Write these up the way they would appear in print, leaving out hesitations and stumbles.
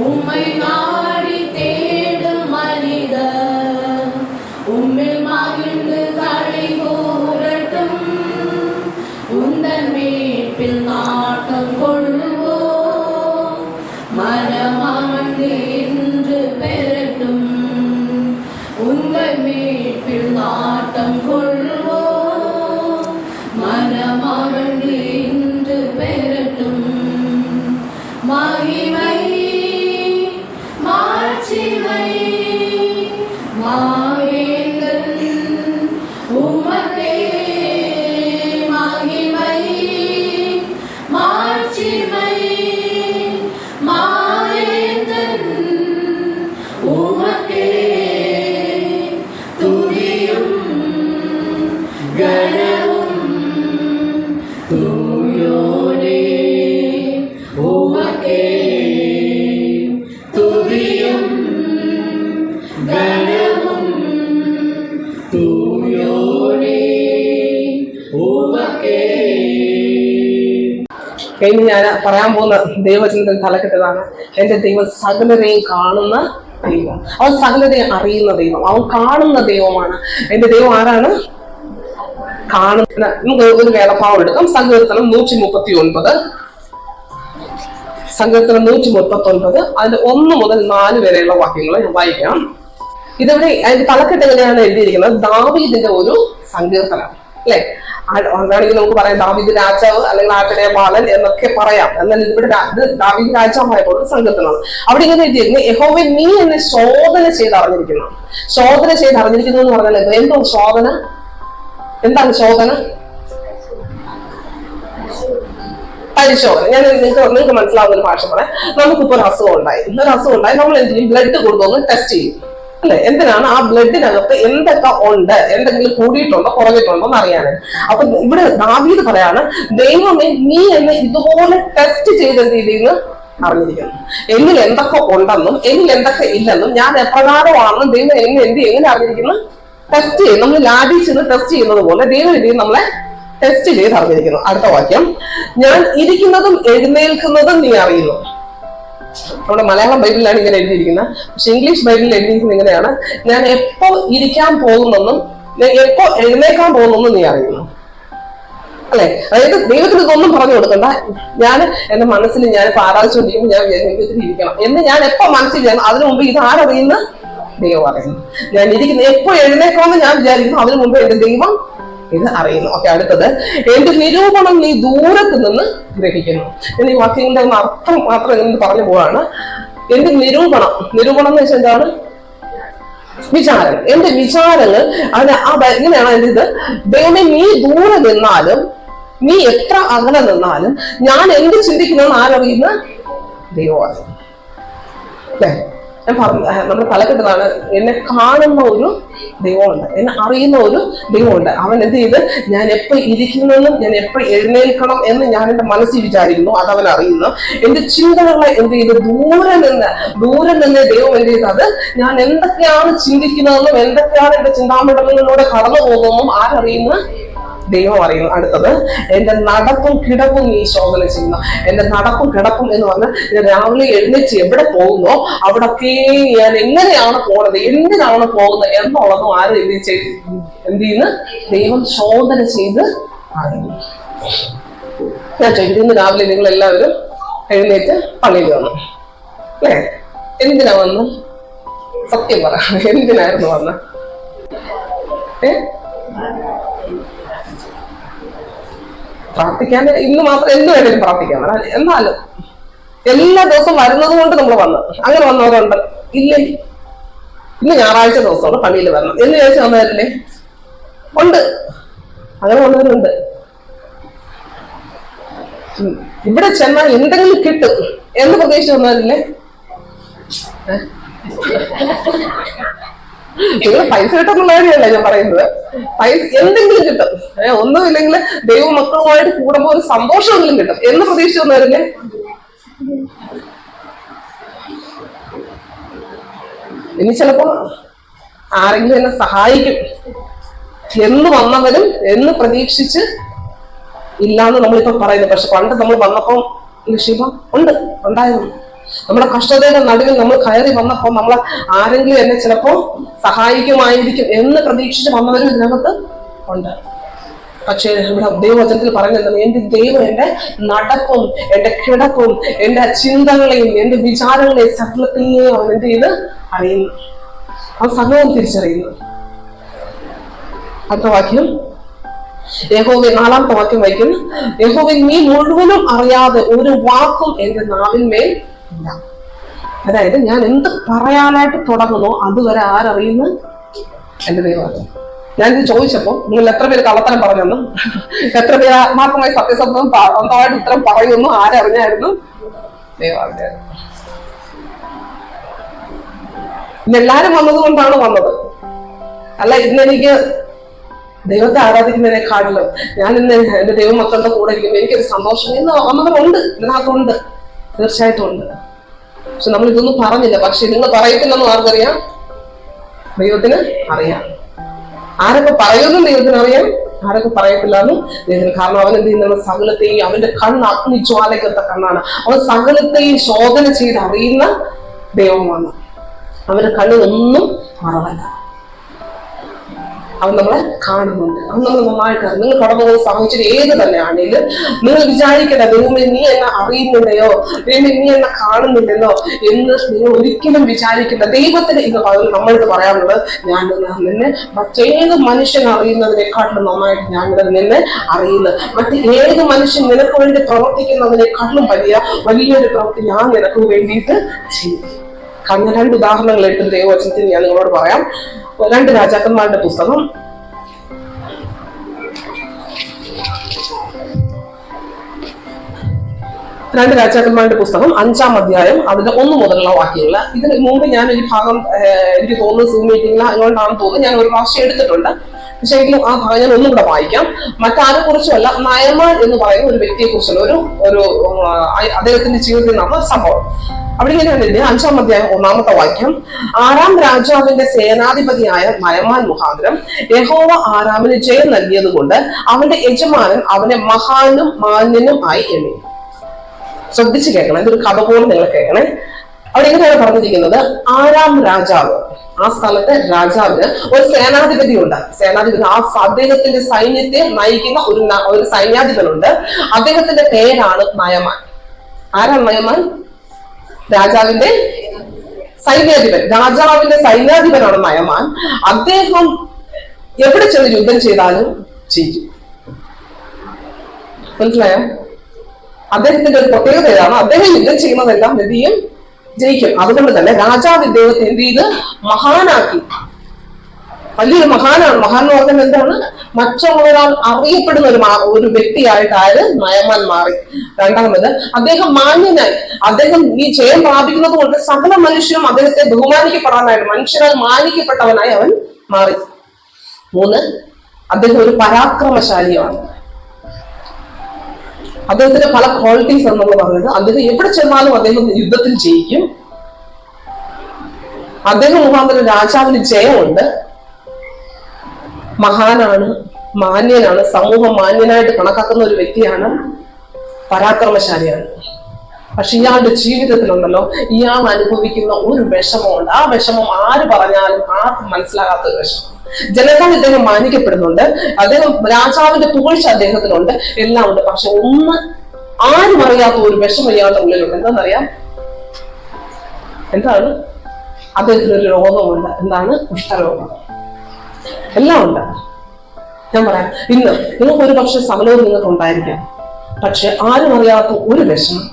உம்மை நாடி தேடும் மனிதர் உம்மில் மகிழ்ந்து களி கூறட்டும். உந்தன் மீட்பில் நாட்டம் கொள்வோம், மனமாண்டு என்று பெறட்டும். உங்கள் மீட்பில் நாட்டம் கொள்வோம், மனமாண்டு என்று பெறட்டும். மகிமை மாட்சிமை மாவேந்தன் உமக்கே, மகிமை மாட்சிமை மாவேந்தன் உமக்கே. துதியும் கனமும் தூயோனே உமக்கே. துதியும் கனமும் തൂയോനേ ഉമക്കേ. ഇനി ഞാൻ പറയാൻ പോകുന്ന ദൈവചനത്തിൽ തലക്കെട്ടതാണ്, എന്റെ ദൈവം സകലരെയും കാണുന്ന ദൈവം. അവൻ സകലരെയും അറിയുന്ന ദൈവം, അവൻ കാണുന്ന ദൈവമാണ്. എന്റെ ദൈവം ആരാണ്? കാണുന്ന. നമുക്ക് ഒരു വേദഭാവം എടുക്കാം. സങ്കീർത്തനം 139, സങ്കീർത്തനം 139 അതിന്റെ 1 മുതൽ 4 വരെയുള്ള വാക്യങ്ങൾ ഞാൻ വായിക്കാം. ഇതിവിടെ അതിന്റെ തലക്കെട്ട് എങ്ങനെയാണ് എഴുതിയിരിക്കുന്നത്? ദാവീദിന്റെ ഒരു സങ്കീർത്തനം, അല്ലെ? അതാണെങ്കിൽ നമുക്ക് പറയാം ദാവീദ് രാജാവ് അല്ലെങ്കിൽ ആട്ടിടയ ബാലൻ എന്നൊക്കെ പറയാം. എന്നാൽ ഇവിടെ ദാവീദ് രാജാവായപ്പോൾ ഒരു സങ്കീർത്തനമാണ്. അവിടെ ഇങ്ങനെ എഴുതിയിരിക്കുന്നത്, യഹോവേ നീ എന്നെ ശോധന ചെയ്ത് അറിഞ്ഞിരിക്കുന്നു. ശോധന ചെയ്ത് അറിഞ്ഞിരിക്കുന്നു എന്ന് പറഞ്ഞാൽ എന്തോ ശോധന? എന്താണ് ശോധന? പരിശോധന. ഞാൻ നിങ്ങൾക്ക് മനസ്സിലാവുന്ന ഒരു ഭാഷ പറയാം. നമുക്കിപ്പോ ഒരു അസുഖം ഉണ്ടായി, നമ്മൾ എന്ത് ചെയ്യും? ബ്ലഡ് കൊണ്ടുവന്ന് ടെസ്റ്റ് ചെയ്യും, അല്ലെ? എന്തിനാണ്? ആ ബ്ലഡിനകത്ത് എന്തൊക്കെ ഉണ്ട്, എന്തെങ്കിലും കൂടിയിട്ടുണ്ടോ കുറഞ്ഞിട്ടുണ്ടോ എന്ന് അറിയാനാണ്. അപ്പൊ ഇവിടെ ദാവീദ് പറയാണ്, ദൈവമേ നീ എന്നെ ഇതുപോലെ ടെസ്റ്റ് ചെയ്ത രീതിയിൽ അറിഞ്ഞിരിക്കുന്നു. എന്നിൽ എന്തൊക്കെ ഉണ്ടെന്നും എന്നിൽ എന്തൊക്കെ ഇല്ലെന്നും ഞാൻ എപ്രകാരമാണെന്നും ദൈവം എങ്ങനെ അറിഞ്ഞിരിക്കുന്നു? ടെസ്റ്റ് ചെയ്യും. നമ്മൾ ലാബിൽ ചെന്ന് ടെസ്റ്റ് ചെയ്യുന്നത് പോലെ ദൈവം രീതിയിൽ നമ്മളെ ടെസ്റ്റ് ചെയ്ത് അറിഞ്ഞിരിക്കുന്നു. അടുത്ത വാക്യം, ഞാൻ ഇരിക്കുന്നതും എഴുന്നേൽക്കുന്നതും നീ അറിയുന്നു. നമ്മുടെ മലയാളം ബൈബിളിലാണ് ഇങ്ങനെ എഴുതിയിരിക്കുന്നത്. പക്ഷെ ഇംഗ്ലീഷ് ബൈബിളിൽ എഴുതിയിരിക്കുന്നത് ഇങ്ങനെയാണ്, ഞാൻ എപ്പോ ഇരിക്കാൻ പോകുന്നെന്നും എപ്പോ എഴുന്നേക്കാൻ പോകുന്നെന്നും നീ അറിയുന്നു, അല്ലെ? അതായത് ദൈവത്തിന് ഇതൊന്നും പറഞ്ഞു കൊടുക്കണ്ട. ഞാൻ എന്റെ മനസ്സിൽ ഞാൻ ആരാധിച്ചുകൊണ്ടിരിക്കുമ്പോൾ ഞാൻ ദൈവത്തിൽ ഇരിക്കണം എന്ന് ഞാൻ എപ്പോ മനസ്സിൽ ചെയ്യണം. അതിനു മുമ്പ് ഇത് ആരറിയുന്ന? ദൈവം അറിയുന്നു. ഞാൻ ഇരിക്കുന്ന എപ്പോ എഴുന്നേക്കാമെന്ന് ഞാൻ വിചാരിക്കുന്നു, അതിനു മുമ്പ് എന്റെ ദൈവം ഇത് അറിയുന്നു. ഓക്കെ, അടുത്തത്, എന്റെ നിരൂപണം നീ ദൂരത്ത് നിന്ന് ഗ്രഹിക്കുന്നു. ഈ വാക്യങ്ങളുടെ ഒന്ന് അർത്ഥം മാത്രം എന്ന് പറഞ്ഞു പോവാണ്. എന്റെ നിരൂപണം എന്ന് വെച്ചാൽ എന്താണ്? വിചാരം. എന്റെ വിചാരങ്ങൾ ഇങ്ങനെയാണ് എന്റെ ഇത്. ദൈവമേ നീ ദൂരെ നിന്നാലും നീ എത്ര അകലെ നിന്നാലും ഞാൻ എന്ത് ചിന്തിക്കണമെന്ന് ആരറിയുന്ന? ദൈവം അറിയുന്നു, അല്ലേ? ഞാൻ പറഞ്ഞു, നമ്മൾ തലക്കെട്ടതാണ്, എന്നെ കാണുന്ന ഒരു ദൈവമുണ്ട്, എന്നെ അറിയുന്ന ഒരു ദൈവമുണ്ട്. അവൻ എന്ത് ചെയ്ത് ഞാൻ എപ്പോ ഇരിക്കുന്നെന്നും ഞാൻ എപ്പോ എഴുന്നേൽക്കണം എന്ന് ഞാൻ എന്റെ മനസ്സിൽ വിചാരിക്കുന്നു, അതവൻ അറിയുന്നു. എന്റെ ചിന്തകളെ എന്ത് ചെയ്ത് ദൂരെ നിന്ന് ദൈവം എന്ത് ചെയ്തത് ഞാൻ എന്തൊക്കെയാണ് ചിന്തിക്കുന്നതെന്നും എന്തൊക്കെയാണ് എന്റെ ചിന്താമണ്ഡലങ്ങളിലൂടെ കടന്നു പോകുന്നതെന്നും ആരറിയുന്ന? ദൈവം അറിയുന്നു. അടുത്തത്, എന്റെ നടപ്പും കിടപ്പും നീ ശോധന ചെയ്യുന്നു. എന്റെ നടപ്പും കിടപ്പും എന്ന് പറഞ്ഞാൽ ഞാൻ രാവിലെ എഴുന്നേറ്റ് എവിടെ പോകുന്നോ അവിടൊക്കെ ഞാൻ എങ്ങനെയാണ് പോണത്, എന്തിനാണ് പോകുന്നത് എന്നുള്ളതും ആരും എന്ത് ചെയ്യുന്നു? ദൈവം ശോധന ചെയ്ത് അറിയുന്നു. ഞാൻ ചോദിക്കുന്നു, ഇന്ന് രാവിലെ നിങ്ങൾ എല്ലാവരും എഴുന്നേറ്റ് പള്ളിയിൽ വന്നു, അല്ലേ? എന്തിനാ വന്നു? സത്യം പറ, എന്തിനായിരുന്നു വന്ന? പ്രാർത്ഥിക്കാൻ ഇന്ന് മാത്രം എന്ത് വേണേലും പ്രാർത്ഥിക്കാം. എന്നാലും എല്ലാ ദിവസവും വരുന്നത് കൊണ്ട് നമ്മൾ വന്ന് അങ്ങനെ വന്നവരുണ്ട് ഇല്ലേ? ഇന്ന് ഞായറാഴ്ച ദിവസമാണ് പള്ളിയിൽ വരണം എന്ന് ചോദിച്ചു വന്നവരില്ലേ? ഉണ്ട്, അങ്ങനെ വന്നവരുണ്ട്. ഇവിടെ ചെന്നാൽ എന്തെങ്കിലും കിട്ടും എന്ന് പ്രതീക്ഷിച്ച് വന്നവരില്ലേ? നിങ്ങൾ പൈസ കിട്ടുന്നുള്ള കാര്യമല്ല ഞാൻ പറയുന്നത്. പൈസ എന്തെങ്കിലും കിട്ടും, ഒന്നുമില്ലെങ്കിൽ ദൈവമക്കളുമായിട്ട് കൂടുമ്പോൾ ഒരു സന്തോഷമെങ്കിലും കിട്ടും എന്ന് പ്രതീക്ഷിച്ചു വന്നവരില്ലേ? ഇനി ചിലപ്പോ ആരെങ്കിലും എന്നെ സഹായിക്കും എന്ന് വന്നവരും എന്ന് പ്രതീക്ഷിച്ച് ഇല്ലാന്ന് നമ്മളിപ്പോ പറയുന്നത്. പക്ഷെ പണ്ട് നമ്മൾ വന്നപ്പം ശിവ ഉണ്ടായിരുന്നു. നമ്മുടെ കഷ്ടതയുടെ നടുവിൽ നമ്മൾ കയറി വന്നപ്പോൾ നമ്മളെ ആരെങ്കിലും എന്നെ ചിലപ്പോ സഹായിക്കുമായിരിക്കും എന്ന് പ്രതീക്ഷിച്ച് വന്നവരും ഇതിനകത്ത് ഉണ്ട്. പക്ഷേ ഇവിടെ ദൈവവചനത്തിൽ പറഞ്ഞത് എന്റെ ദൈവം എന്റെ നടപ്പും എന്റെ കിടപ്പും എന്റെ ചിന്തകളെയും എന്റെ വിചാരങ്ങളെയും സകലത്തെയും അവൻ എന്ത് ചെയ്ത് അറിയുന്നു. അവൻ സകലവും തിരിച്ചറിയുന്നു. അടുത്ത വാക്യം യഹോവേ, 4-ാമത്തെ വാക്യം വായിക്കുന്നു. യഹോവേ, നീ മുഴുവനും അറിയാതെ ഒരു വാക്കും എന്റെ നാവിന്മേൽ ഇല്ല. അതായത് ഞാൻ എന്ത് പറയാനായിട്ട് തുടങ്ങുന്നോ അതുവരെ ആരറിയുന്നു? എന്റെ ദൈവം. ഞാനിത് ചോദിച്ചപ്പോ നിങ്ങൾ എത്ര പേര് കള്ളത്തരം പറഞ്ഞെന്നും എത്ര പേര് ആത്മാർത്ഥമായി സത്യസന്ധവും സ്വന്തമായിട്ട് ഉത്തരം പറയുന്നു ആരറിഞ്ഞായിരുന്നു? ദൈവം അറിഞ്ഞായിരുന്നു. ഇന്നെല്ലാരും വന്നതുകൊണ്ടാണ് വന്നത്. അല്ല, ഇന്നെനിക്ക് ദൈവത്തെ ആരാധിക്കുന്നതിനെക്കാട്ടിലും ഞാൻ ഇന്ന് എന്റെ ദൈവമക്കളുടെ കൂടെ ഇരിക്കുമ്പോൾ എനിക്കൊരു സന്തോഷം ഇന്ന് വന്നവരുണ്ട്, ഇതിനകത്തുണ്ട്, തീർച്ചയായിട്ടും ഉണ്ട്. പക്ഷെ നമ്മൾ ഇതൊന്നും പറഞ്ഞില്ല. പക്ഷെ നിങ്ങൾ പറയത്തില്ലെന്നും ആർക്കറിയാം? ദൈവത്തിന് അറിയാം. ആരൊക്കെ പറയുമെന്നും ദൈവത്തിന് അറിയാം, ആരൊക്കെ പറയത്തില്ലെന്നും ദൈവത്തിന്. കാരണം അവൻ എന്ത് ചെയ്യുന്ന സകലത്തെയും, അവന്റെ കണ്ണ് അഗ്നിജ്വാലയ്ക്കൊത്ത കണ്ണാണ്. അവൻ സകലത്തെയും ശോധന ചെയ്ത് അറിയുന്ന ദൈവമാണ്. അവന്റെ കണ്ണിനൊന്നും മറവല്ല. അവൻ നമ്മളെ കാണുന്നുണ്ട്. അവൻ നമ്മൾ നന്നായിട്ട് അറിയും. നിങ്ങൾ കടന്നു പോകുന്ന സാഹചര്യം ഏത് തന്നെയാണെങ്കിലും നിങ്ങൾ വിചാരിക്കണ്ട ദൈവമേ നീ എന്നെ അറിയുന്നില്ലയോ, ദൈവമേ നീ എന്നെ കാണുന്നില്ലല്ലോ എന്ന് നിങ്ങൾ ഒരിക്കലും വിചാരിക്കില്ല. ദൈവത്തിന് ഇത് നമ്മൾക്ക് പറയാനുള്ളത്, ഞാൻ നിന്നെ മറ്റേത് മനുഷ്യൻ അറിയുന്നതിനെക്കാട്ടിലും നന്നായിട്ട് ഞാൻ നിന്നെ അറിയുന്നത്. മറ്റേത് മനുഷ്യൻ നിനക്ക് വേണ്ടി പ്രവർത്തിക്കുന്നതിനെക്കാട്ടിലും വലിയൊരു പ്രവൃത്തി ഞാൻ നിനക്ക് വേണ്ടിയിട്ട് ചെയ്യും. കാരണം 2 ഉദാഹരണങ്ങൾ എടുത്തും ദൈവവചനത്തിൽ ഞാൻ നിങ്ങളോട് പറയാം. 2 രാജാക്കന്മാരുടെ പുസ്തകം 5-ാം അധ്യായം അതിന്റെ 1 മുതലുള്ള വാക്യങ്ങൾ. ഇതിന് മുമ്പ് ഞാനൊരു ഭാഗം എനിക്ക് തോന്നുന്നു സൂം മീറ്റിംഗിൽ അതുകൊണ്ടാണെന്ന് തോന്നുന്നു ഞാൻ ഒരു പ്രാവശ്യം എടുത്തിട്ടുണ്ട്. പക്ഷെ എങ്കിലും ആ ഭാഗം ഞാൻ ഒന്നും കൂടെ വായിക്കാം. മറ്റാരെ കുറിച്ചുമല്ല, നയമാൻ എന്ന് പറയുന്ന ഒരു വ്യക്തിയെ കുറിച്ചുള്ള ഒരു അദ്ദേഹത്തിന്റെ ജീവിതത്തിൽ നടന്ന സംഭവം. അവിടെ ഇങ്ങനെയാണ് 5-ാം അധ്യായം 1-ാമത്തെ വാക്യം. ആറാം രാജാവിന്റെ സേനാധിപതിയായ നയമാൻ മുഖാന്തരം യഹോവ ആരാമിന് ജയം നൽകിയത് കൊണ്ട് അവന്റെ യജമാനൻ അവനെ മഹാനും മാന്യനും ആയി എണ്ണി. ശ്രദ്ധിച്ചു കേൾക്കണം, ഇതൊരു കഥ പോലെ നിങ്ങൾ കേൾക്കണേ. അവിടെ എങ്ങനെയാണ് പറഞ്ഞിരിക്കുന്നത്? ആറാം രാജാവ്, ആ സ്ഥലത്തെ രാജാവിന് ഒരു സേനാധിപതി ഉണ്ട്. സേനാധിപതി അദ്ദേഹത്തിന്റെ സൈന്യത്തെ നയിക്കുന്ന ഒരു സൈന്യാധിപനുണ്ട്. അദ്ദേഹത്തിന്റെ പേരാണ് നയമാൻ. ആരാണ് നയമാൻ? രാജാവിന്റെ സൈന്യാധിപൻ. രാജാവിന്റെ സൈന്യാധിപനാണ് നയമാൻ. അദ്ദേഹം എവിടെ ചെന്ന് യുദ്ധം ചെയ്താലും ജയിക്കും. മനസ്സിലായോ? അദ്ദേഹത്തിന്റെ ഒരു പ്രത്യേകത ഏതാണ്? അദ്ദേഹം യുദ്ധം ചെയ്യുന്നതെല്ലാം നദിയും ജയിക്കും. അതുകൊണ്ട് തന്നെ രാജാവ് ഇദ്ദേഹത്തെ എന്ത് ചെയ്ത് മഹാനാക്കി. വലിയൊരു മഹാനാണ്. മഹാൻ എന്ന് പറഞ്ഞാൽ എന്താണ്? മറ്റുള്ളവരാൾ അറിയപ്പെടുന്ന ഒരു വ്യക്തിയായിട്ട് ആര് നയമാൻ മാറി. രണ്ടാമത് അദ്ദേഹം മാന്യനായി. അദ്ദേഹം ഈ ജയം പ്രാപിക്കുന്നത് കൊണ്ട് സകല മനുഷ്യരും അദ്ദേഹത്തെ ബഹുമാനിക്കപ്പെടാനായിട്ട് മനുഷ്യരാൽ മാനിക്കപ്പെട്ടവനായി അവൻ മാറി. 3, അദ്ദേഹം ഒരു പരാക്രമശാലിയാണ്. അദ്ദേഹത്തിന്റെ പല ക്വാളിറ്റീസ് എന്നുള്ള പറഞ്ഞത്, അദ്ദേഹം എവിടെ ചെന്നാലും അദ്ദേഹം യുദ്ധത്തിൽ ജയിക്കും. അദ്ദേഹം മുഖാന്തരം രാജാവിന് ജയമുണ്ട്. മഹാനാണ്, മാന്യനാണ്, സമൂഹം മാന്യനായിട്ട് കണക്കാക്കുന്ന ഒരു വ്യക്തിയാണ്, പരാക്രമശാലിയാണ്. പക്ഷെ ഇയാളുടെ ജീവിതത്തിലുണ്ടല്ലോ, ഇയാൾ അനുഭവിക്കുന്ന ഒരു വിഷമമുണ്ട്. ആ വിഷമം ആര് പറഞ്ഞാലും ആർക്കും മനസ്സിലാകാത്ത ഒരു വിഷമം. ജനത്താൽ ഇദ്ദേഹം മാനിക്കപ്പെടുന്നുണ്ട്. അദ്ദേഹം രാജാവിന്റെ പുകഴ്ച അദ്ദേഹത്തിനുണ്ട്, എല്ലാം ഉണ്ട്. പക്ഷെ ആരും അറിയാത്ത ഒരു വിഷമം ഇയാളുടെ ഉള്ളിലുണ്ട്. എന്താണെന്നറിയാം? എന്താണ്? അദ്ദേഹത്തിന് ഒരു രോഗമുണ്ട്. എന്താണ്? കുഷ്ഠരോഗം. എല്ലാം ഉണ്ട്. ഞാൻ പറയാം, ഇന്ന് നിങ്ങൾക്ക് ഒരു പക്ഷെ സമലവും നിങ്ങൾക്ക് ഉണ്ടായിരിക്കാം. പക്ഷെ ആരും അറിയാത്ത ഒരു വിഷമം,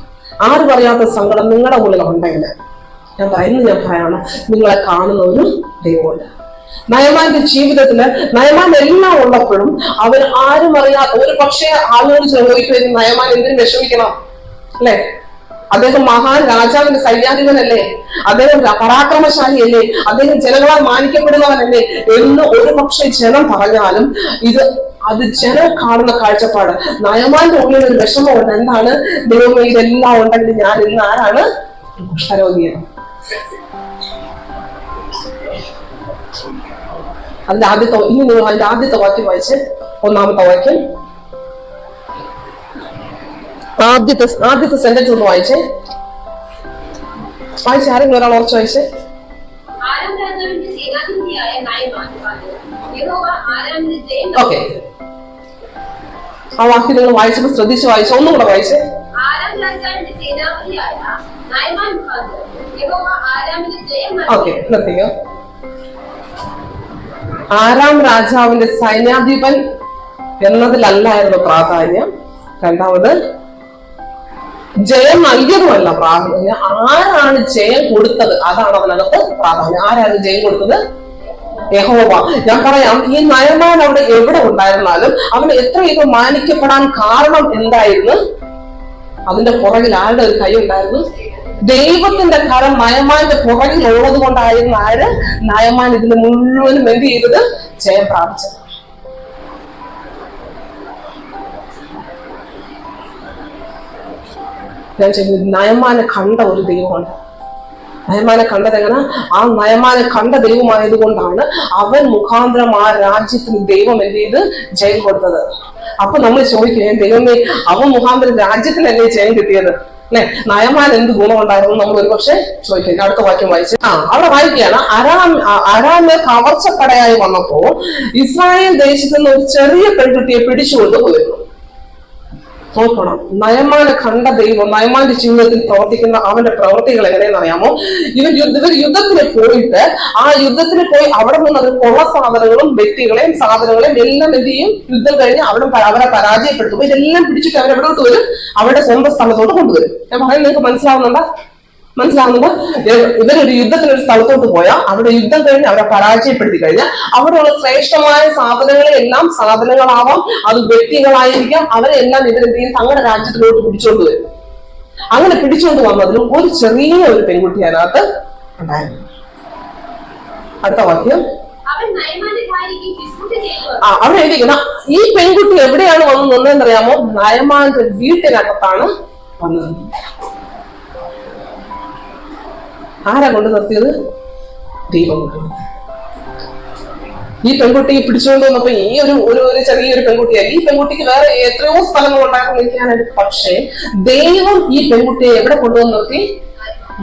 ആരും അറിയാത്ത സങ്കടം നിങ്ങളുടെ ഉള്ളിൽ ഉണ്ടെങ്കിൽ ഞാൻ പറയാണ്, നിങ്ങളെ കാണുന്ന ഒരു ദൈവമുണ്ട്. നയമാന്റെ ജീവിതത്തില് നയമാൻ എല്ലാം ഉള്ളപ്പോഴും അവർ ആരും അറിയാത്ത ഒരു പക്ഷേ ആളുകൾ ചോദിക്കുമെങ്കിൽ നയമാൻ എന്തിനു വിഷമിക്കണം അല്ലെ? അദ്ദേഹം മഹാൻ രാജാവിന്റെ സൈന്യാധിപനല്ലേ, അദ്ദേഹം പരാക്രമശാലിയല്ലേ, അദ്ദേഹം ജനങ്ങളാൽ മാനിക്കപ്പെടുന്നവനല്ലേ എന്ന് ഒരു പക്ഷേ ജനം പറഞ്ഞാലും അത് ജനം കാണുന്ന കാഴ്ചപ്പാട്. നയമാന്റെ ഉള്ളിൽ ഒരു വിഷമമുണ്ട്. എന്താണ്? ദൈവമേ ഇതെല്ലാം ഉണ്ടെങ്കിൽ ഞാൻ ഇന്ന് ആരാണ്? കുഷ്ഠരോഗിയാണ്. അതിന്റെ ആദ്യത്തെ വാക്യം വായിച്ച് 1-ാമത്തെ വാക്യം, ആദ്യത്തെ സെന്റൻസ് ഒന്ന് വായിച്ചേ. വായിച്ച ആരെങ്കിലും ഒരാൾ ഉറച്ചു വായിച്ചേ. ഓക്കെ, ആ വാക്യം നിങ്ങൾ വായിച്ചപ്പോൾ ശ്രദ്ധിച്ച് വായിച്ച, ഒന്നും കൂടെ വായിച്ചേ. ഓക്കെ, നിർത്തിക്കോ. ആരാം രാജാവിന്റെ സൈന്യാധിപൻ എന്നതിലല്ലായിരുന്നു പ്രാധാന്യം. രണ്ടാമത് ജയം നൽകിയതുമല്ല പ്രാധാന്യം, ആരാണ് ജയം കൊടുത്തത് അതാണ് അതിനകത്ത് പ്രാധാന്യം. ആരാണ് ജയം കൊടുത്തത്? യഹോവ. ഞാൻ പറയാം, ഈ നയമാൻ അവിടെ എവിടെ ഉണ്ടായിരുന്നാലും അവൻ എത്രയൊക്കെ മാനിക്കപ്പെടാൻ കാരണം എന്തായിരുന്നു? അതിന്റെ പുറകിൽ ആരുടെ ഒരു കൈ ഉണ്ടായിരുന്നു? ദൈവത്തിന്റെ കരം നയമാന്റെ പുറകിൽ ഉള്ളത് കൊണ്ടായിരുന്നു ആര്? നയമാൻ ഇതിന് മുഴുവനും എന്ത് ചെയ്തത്? ജയം പ്രാപിച്ചത്. ഞാൻ ചെയ്യുന്നത് നയമാനെ കണ്ട ഒരു ദൈവമുണ്ട്. നയമാനെ കണ്ടത് എങ്ങനെ? ആ നയമാനെ കണ്ട ദൈവമായത് കൊണ്ടാണ് അവൻ മുഖാന്തരം ആ രാജ്യത്തിന് ദൈവം എന്ത് ചെയ്ത് ജയം കൊടുത്തത്. അപ്പൊ നമ്മൾ ചോദിക്കുകയും, ദൈവമേ, അവൻ മുഖാന്തരം രാജ്യത്തിനല്ലേ ജയം കിട്ടിയത്? അല്ലെ, നയമാൻ എന്ത് ഗുണമുണ്ടായിരുന്നു നമ്മൾ ഒരു പക്ഷെ ചോദിക്കും. അടുത്ത വാക്യം വായിച്ചു. അവിടെ വായിക്കുകയാണ്, അരാമെ കവർച്ചക്കടയായി വന്നപ്പോ ഇസ്രായേൽ ദേശത്ത് നിന്ന് ഒരു ചെറിയ പെൺകുട്ടിയെ പിടിച്ചുകൊണ്ട് പോയിരുന്നു. നോക്കണം, നയമാനെ കണ്ട ദൈവം നയമാന്റെ ജീവിതത്തിൽ പ്രവർത്തിക്കുന്ന അവന്റെ പ്രവൃത്തികൾ എങ്ങനെയെന്ന് അറിയാമോ? ഇവർ യുദ്ധത്തിന് പോയിട്ട് ആ യുദ്ധത്തിന് പോയി അവിടെ നിന്ന് അത് കൊള്ള സാധനങ്ങളും വ്യക്തികളെയും സാധനങ്ങളെയും എല്ലാം എന്ത് ചെയ്യും? യുദ്ധം കഴിഞ്ഞ് അവരെ പരാജയപ്പെടുത്തുമ്പോൾ ഇതെല്ലാം പിടിച്ചിട്ട് അവരെവിടോട്ട് വരും? അവരുടെ സ്വന്തം സ്ഥലത്തോട്ട് കൊണ്ടുവരും. ഞാൻ പറയുന്നത് നിങ്ങൾക്ക് മനസ്സിലാവുന്നുണ്ടോ? ഇവരൊരു യുദ്ധത്തിനൊരു സ്ഥലത്തോട്ട് പോയാൽ അവിടെ യുദ്ധം കഴിഞ്ഞ് അവരെ പരാജയപ്പെടുത്തി കഴിഞ്ഞാൽ അവിടെയുള്ള ശ്രേഷ്ഠമായ സാധനങ്ങളെല്ലാം, സാധനങ്ങളാവാം, അത് വ്യക്തികളായിരിക്കാം, അവരെല്ലാം ഇവരെന്ത് ചെയ്യും? തങ്ങളുടെ രാജ്യത്തിലോട്ട് പിടിച്ചോണ്ട് വരും. അങ്ങനെ പിടിച്ചോണ്ട് വന്നതിലും ഒരു ചെറിയ ഒരു പെൺകുട്ടി അതിനകത്ത് ഉണ്ടായിരുന്നു. അടുത്ത വാക്യം അവിടെ എഴുതിക്കുന്ന ഈ പെൺകുട്ടി എവിടെയാണ് വന്നു നിന്നതെന്നറിയാമോ? നയമാന്റെ വീട്ടിനകത്താണ് വന്നത്. ആരാ കൊണ്ട് നിർത്തിയത്? ദൈവം. ഈ പെൺകുട്ടി പിടിച്ചുകൊണ്ട് വന്നപ്പോ ഈ ഒരു ചെറിയൊരു പെൺകുട്ടിയായി. ഈ പെൺകുട്ടിക്ക് വേറെ എത്രയോ സ്ഥലങ്ങൾ ഉണ്ടാക്കാൻ നിൽക്കാനായിട്ട്. പക്ഷേ ദൈവം ഈ പെൺകുട്ടിയെ എവിടെ കൊണ്ടുവന്ന് നിർത്തി?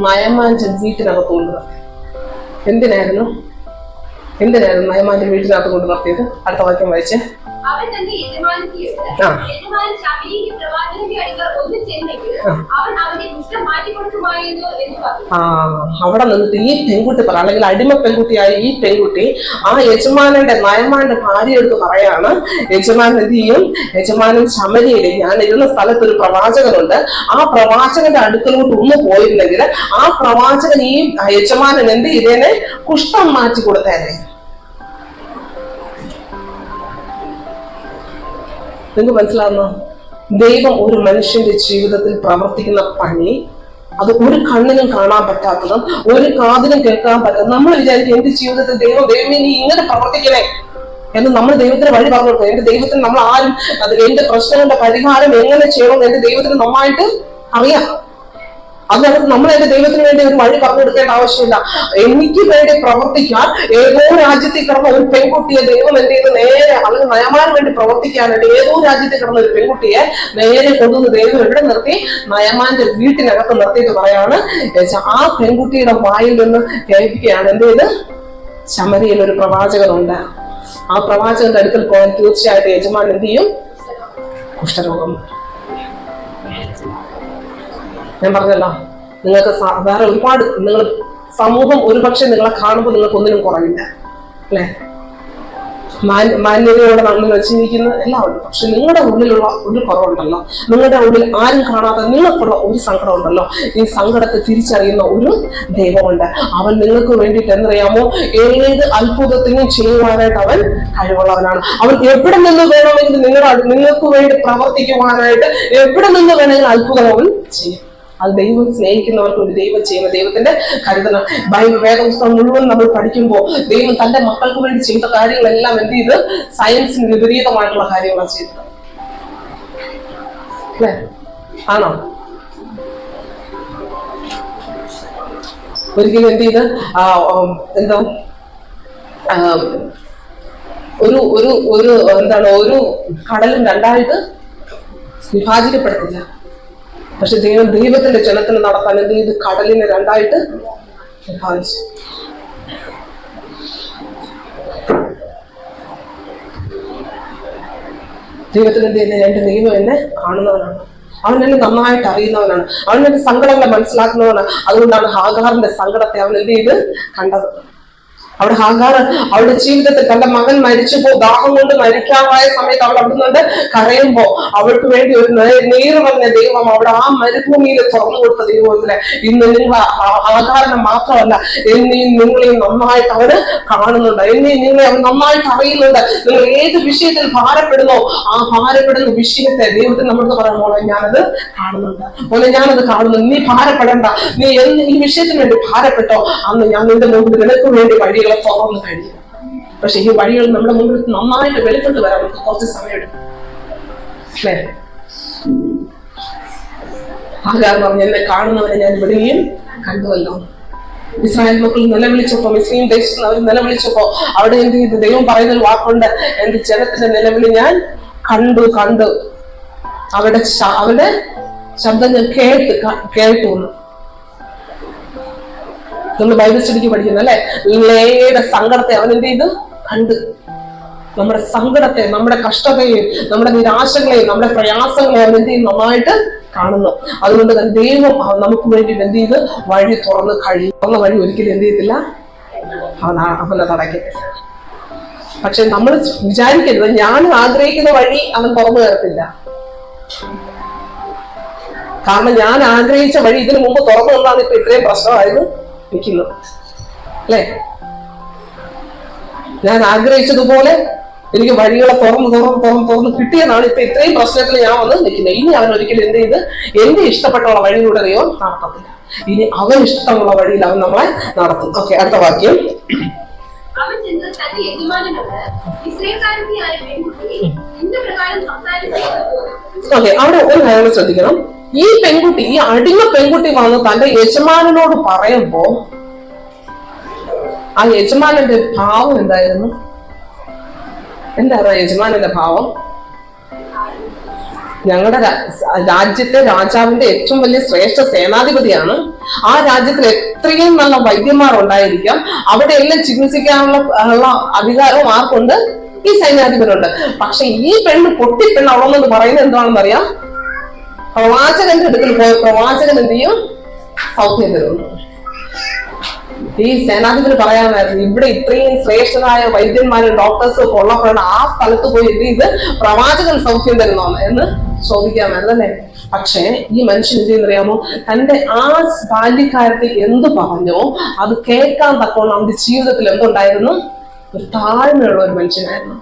നയമാന്റെ വീട്ടിനകത്ത് കൊണ്ടുവന്നു. എന്തിനായിരുന്നു നയമാന്റെ വീട്ടിനകത്ത് കൊണ്ട് നിർത്തിയത്? അടുത്ത വാക്യം വായിച്ചേ. അവിടെ നിന്നിട്ട് ഈ പെൺകുട്ടി പറ, അല്ലെങ്കിൽ അടിമ പെൺകുട്ടിയായ ഈ പെൺകുട്ടി ആ നയമാന്റെ ഭാര്യ എടുത്ത് പറയാണ്, യജമാനൻ എന്ത് ചെയ്യും? യജമാനൻ ശമരിയില് ഞാൻ ഇരുന്ന സ്ഥലത്ത് ഒരു പ്രവാചകനുണ്ട്, ആ പ്രവാചകന്റെ അടുക്കലോട്ട് ഒന്ന് പോയിരുന്നെങ്കിൽ ആ പ്രവാചകൻ ഈ യജമാനൻ എന്ത് ചെയ്തേനെ? കുഷ്ഠം മാറ്റി കൊടുത്തേനെ. നിങ്ങൾക്ക് മനസ്സിലാവുന്നോ? ദൈവം ഒരു മനുഷ്യന്റെ ജീവിതത്തിൽ പ്രവർത്തിക്കുന്ന പണി അത് ഒരു കണ്ണിനും കാണാൻ പറ്റാത്തതും ഒരു കാതിനും കേൾക്കാൻ പറ്റാത്തതും. നമ്മൾ വിചാരിക്കും എന്റെ ജീവിതത്തിൽ ദൈവമേ നീ ഇങ്ങനെ പ്രവർത്തിക്കണേ എന്ന് നമ്മൾ ദൈവത്തിന് വഴി പറഞ്ഞു കൊടുക്കും. എന്റെ ദൈവത്തിന് നമ്മൾ ആരും എന്റെ പ്രശ്നങ്ങളുടെ പരിഹാരം എങ്ങനെ ചെയ്യണമെന്ന് എന്റെ ദൈവത്തിന് നന്നായിട്ട് അറിയാം. അതിനകത്ത് നമ്മൾ എന്റെ ദൈവത്തിന് വേണ്ടി ഒരു വഴി പറഞ്ഞു കൊടുക്കേണ്ട ആവശ്യമില്ല. എനിക്ക് വേണ്ടി പ്രവർത്തിക്കാൻ ഏതോ രാജ്യത്തിൽ കിടന്ന ഒരു പെൺകുട്ടിയെ ദൈവം എന്ത് ചെയ്ത് നേരെ, അല്ലെങ്കിൽ നയമാന് വേണ്ടി പ്രവർത്തിക്കാനായിട്ട് ഏതോ രാജ്യത്തിൽ കിടന്ന ഒരു പെൺകുട്ടിയെ നേരെ കൊണ്ടുവന്ന് ദൈവം എവിടെ നിർത്തി? നയമാന്റെ വീട്ടിനകത്ത് നിർത്തിയിട്ട് പറയാണ്, ആ പെൺകുട്ടിയുടെ വായിൽ നിന്ന് കേൾപ്പിക്കുകയാണ് എന്ത് ചെയ്ത്? ശമരിയിൽ ഒരു പ്രവാചകനുണ്ട്, ആ പ്രവാചകന്റെ അടുക്കൽ പോകാൻ തീർച്ചയായിട്ടും യജമാൻ എന്ത് ചെയ്യും? കുഷ്ഠരോഗം. ഞാൻ പറഞ്ഞല്ലോ, നിങ്ങൾക്ക് വേറെ ഒരുപാട് സമൂഹം ഒരുപക്ഷെ നിങ്ങളെ കാണുമ്പോൾ നിങ്ങൾക്ക് ഒന്നിനും കുറവില്ല, അല്ലെ? മാന്യതയോടെ നമ്മൾ ജീവിക്കുന്ന എല്ലാവരും. പക്ഷെ നിങ്ങളുടെ ഉള്ളിലുള്ള ഒരു കുറവുണ്ടല്ലോ, നിങ്ങളുടെ ഉള്ളിൽ ആരും കാണാത്ത നിങ്ങൾക്കുള്ള ഒരു സങ്കടം ഉണ്ടല്ലോ. ഈ സങ്കടത്തെ തിരിച്ചറിയുന്ന ഒരു ദൈവമുണ്ട്. അവൻ നിങ്ങൾക്ക് വേണ്ടിയിട്ട് എന്നറിയാമോ? ഏത് അത്ഭുതത്തിനും ചെയ്യുവാനായിട്ട് അവൻ കഴിവുള്ളവനാണ്. അവൻ എവിടെ നിന്ന് വേണമെങ്കിലും നിങ്ങൾക്ക് വേണ്ടി പ്രവർത്തിക്കുവാനായിട്ട് എവിടെ നിന്ന് വേണമെങ്കിലും അത്ഭുതം അവൻ ചെയ്യും. അത് ദൈവം സ്നേഹിക്കുന്നവർക്ക് ഒരു ദൈവം ചെയ്യുന്ന ദൈവത്തിന്റെ കരുതന. വേദപുസ്തകം മുഴുവൻ നമ്മൾ പഠിക്കുമ്പോൾ ദൈവം തന്റെ മക്കൾക്ക് വേണ്ടി ചെയ്ത കാര്യങ്ങളെല്ലാം എന്ത് ചെയ്ത്? സയൻസിന് വിപരീതമായിട്ടുള്ള കാര്യങ്ങളാണ് ചെയ്തത്, അല്ലേ? ആണോ? ഒരിക്കലും എന്ത് ചെയ്ത് എന്താ ഒരു കടലും രണ്ടായിട്ട് വിഭാജിക്കപ്പെടുത്തില്ല. പക്ഷെ ദൈവത്തിന്റെ ജനത്തിന് നടത്താൻ എന്ത് ചെയ്ത് കടലിനെ രണ്ടായിട്ട് വിഭാഗിച്ചു. ദൈവത്തിന് എന്ത് ചെയ്യുന്നത്? എന്റെ ദൈവം എന്നെ കാണുന്നവനാണ്, അവൻ എന്നെ നന്നായിട്ട് അറിയുന്നവനാണ്, അവൻ എന്റെ സങ്കടങ്ങളെ മനസ്സിലാക്കുന്നവനാണ്. അതുകൊണ്ടാണ് ഹാഗാറിന്റെ സങ്കടത്തെ അവൻ എന്ത് ചെയ്ത് കണ്ടത്. അവിടെ ഹാഗാർ അവളുടെ ജീവിതത്തിൽ തന്റെ മകൻ മരിച്ചപ്പോ, ദാഹം കൊണ്ട് മരിക്കാറായ സമയത്ത് അവൾ അവിടുന്നുണ്ട് കരയുമ്പോ അവൾക്ക് വേണ്ടി ഒരു നേര് പറഞ്ഞ ദൈവം അവിടെ ആ മരുഭൂമിയിൽ തുറന്നു കൊടുത്ത ദൈവത്തിലെ ഇന്ന് നിങ്ങൾ ഹാഗാറിനെ മാത്രമല്ല എന്നെയും നിങ്ങളെയും നന്നായിട്ട് അവന് കാണുന്നുണ്ട്, എന്നെയും നിങ്ങളെ അവൻ നന്നായിട്ട് അറിയുന്നുണ്ട്. നിങ്ങൾ ഏത് വിഷയത്തിൽ ഭാരപ്പെടുന്നോ ആ ഭാരപ്പെടുന്ന വിഷയത്തെ ദൈവത്തിന് നമ്മളത് പറയുമ്പോൾ ഞാനത് കാണുന്നുണ്ട്, പോലെ ഞാനത് കാണുന്നു. നീ ഭാരപ്പെടണ്ട, നീ എന്ന് ഈ വിഷയത്തിന് വേണ്ടി ഭാരപ്പെട്ടോ അന്ന് ഞാൻ നിന്റെ മുമ്പിൽ നിനക്ക് വേണ്ടി വഴികളെ തുറന്നു കഴിയും. പക്ഷെ ഈ വഴികൾ നമ്മുടെ മുമ്പിൽ നന്നായിട്ട് വെളിപ്പെട്ട് വരാൻ നമുക്ക് കുറച്ച് സമയം എടുക്കും അല്ലേ? ഹാഗാർ പറഞ്ഞു, എന്നെ കാണുന്നവരെ ഞാൻ ഇവിടെയും കണ്ടുവല്ലോ. ഇസ്രായേൽ മക്കൾ നിലവിളിച്ചപ്പോ, മുസ്ലിം ദേശത്ത് അവർ നിലവിളിച്ചപ്പോ അവിടെ എന്ത് ചെയ്തു? ദൈവം പറയുന്നൊരു വാക്കുണ്ട്, എന്റെ ജനത്തിന്റെ നിലവിളി ഞാൻ കണ്ടു. അവരുടെ ശബ്ദം ഞാൻ കേട്ടു. നമ്മൾ ബൈബിൾ സ്റ്റഡിക്ക് പഠിക്കുന്നു അല്ലെ? ലേയുടെ സങ്കടത്തെ അവൻ എന്ത് ചെയ്തു? കണ്ട്. നമ്മുടെ സങ്കടത്തെ, നമ്മുടെ കഷ്ടതയെയും നമ്മുടെ നിരാശകളെയും നമ്മുടെ പ്രയാസങ്ങളെയും അവൻ എന്ത് ചെയ്യും? നന്നായിട്ട് കാണുന്നു. അതുകൊണ്ട് തന്നെ ദൈവം നമുക്ക് വേണ്ടി എന്ത് ചെയ്ത് വഴി തുറന്ന് കഴിയുന്ന വഴി ഒരിക്കലും എന്ത് ചെയ്യത്തില്ല, അവനെ തടക്കത്തില്ല. പക്ഷെ നമ്മൾ വിചാരിക്കരുത് ഞാൻ ആഗ്രഹിക്കുന്ന വഴി അവൻ തുറന്നു തരത്തില്ല. കാരണം ഞാൻ ആഗ്രഹിച്ച വഴി ഇതിനു മുമ്പ് തുറന്നു തന്നാണ് ഇപ്പൊ ഇത്രയും പ്രശ്നമായത് നിൽക്കുന്നു അല്ലെ? ഞാൻ ആഗ്രഹിച്ചതുപോലെ എനിക്ക് വഴികളെ തുറന്ന് കിട്ടിയതാണ് ഇപ്പൊ ഇത്രയും പ്രശ്നത്തിൽ ഞാൻ വന്ന് നിൽക്കുന്നത്. ഇനി അവൻ ഒരിക്കലും എന്ത് ചെയ്ത് എന്റെ ഇഷ്ടപ്പെട്ടുള്ള വഴിയിലൂടെ ദൈവം നടത്തത്തില്ല. ഇനി അവൻ ഇഷ്ടമുള്ള വഴിയിൽ അവൻ നമ്മളെ നടത്തും. ഓക്കെ, അടുത്ത വാക്യം. ഓക്കെ, അവിടെ ഒരു കാര്യം ശ്രദ്ധിക്കണം. ഈ പെൺകുട്ടി, ഈ അടിമ പെൺകുട്ടി വന്ന് തന്റെ യജമാനനോട് പറയുമ്പോ ആ യജമാനന്റെ ഭാവം എന്തായിരുന്നു? എന്തായിരുന്നു യജമാനന്റെ ഭാവം? ഞങ്ങളുടെ രാജ്യത്തെ രാജാവിന്റെ ഏറ്റവും വലിയ ശ്രേഷ്ഠ സേനാധിപതിയാണ്. ആ രാജ്യത്തിൽ എത്രയും നല്ല വൈദ്യന്മാർ ഉണ്ടായിരിക്കാം, അവിടെ എല്ലാം ചികിത്സിക്കാനുള്ള അധികാരവും ആർക്കുണ്ട്? ഈ സൈന്യാധിപനുണ്ട്. പക്ഷെ ഈ പെണ്ണ് പൊട്ടിപ്പെണ്ണ് അവളെന്ന് പറയുന്നത് എന്താണെന്ന് അറിയാം? പ്രവാചകന്റെ അടുക്കൽ പോയ പ്രവാചകൻ എന്ത് ചെയ്യും? സൗഖ്യം തരുന്നു. ഈ സേനാധിപന് പറയാമായിരുന്നു, ഇവിടെ ഇത്രയും ശ്രേഷ്ഠരായ വൈദ്യന്മാരും ഡോക്ടേഴ്സും ഒക്കെ ഉള്ളപ്പോഴാണ് ആ സ്ഥലത്ത് പോയി എന്ത് ചെയ്ത് പ്രവാചകൻ സൗഖ്യം തരുന്നോ എന്ന് ചോദിക്കാമായിരുന്നു അല്ലേ? പക്ഷേ ഈ മനുഷ്യൻ എന്ത് ചെയ്യുന്നറിയാമോ? തന്റെ ആ ബാല്യക്കാരത്തെ എന്ത് പറഞ്ഞോ അത് കേൾക്കാൻ തക്കോണം അവന്റെ ജീവിതത്തിൽ എന്തുണ്ടായിരുന്നു? ഒരു താഴ്മയുള്ള ഒരു മനുഷ്യനായിരുന്നു.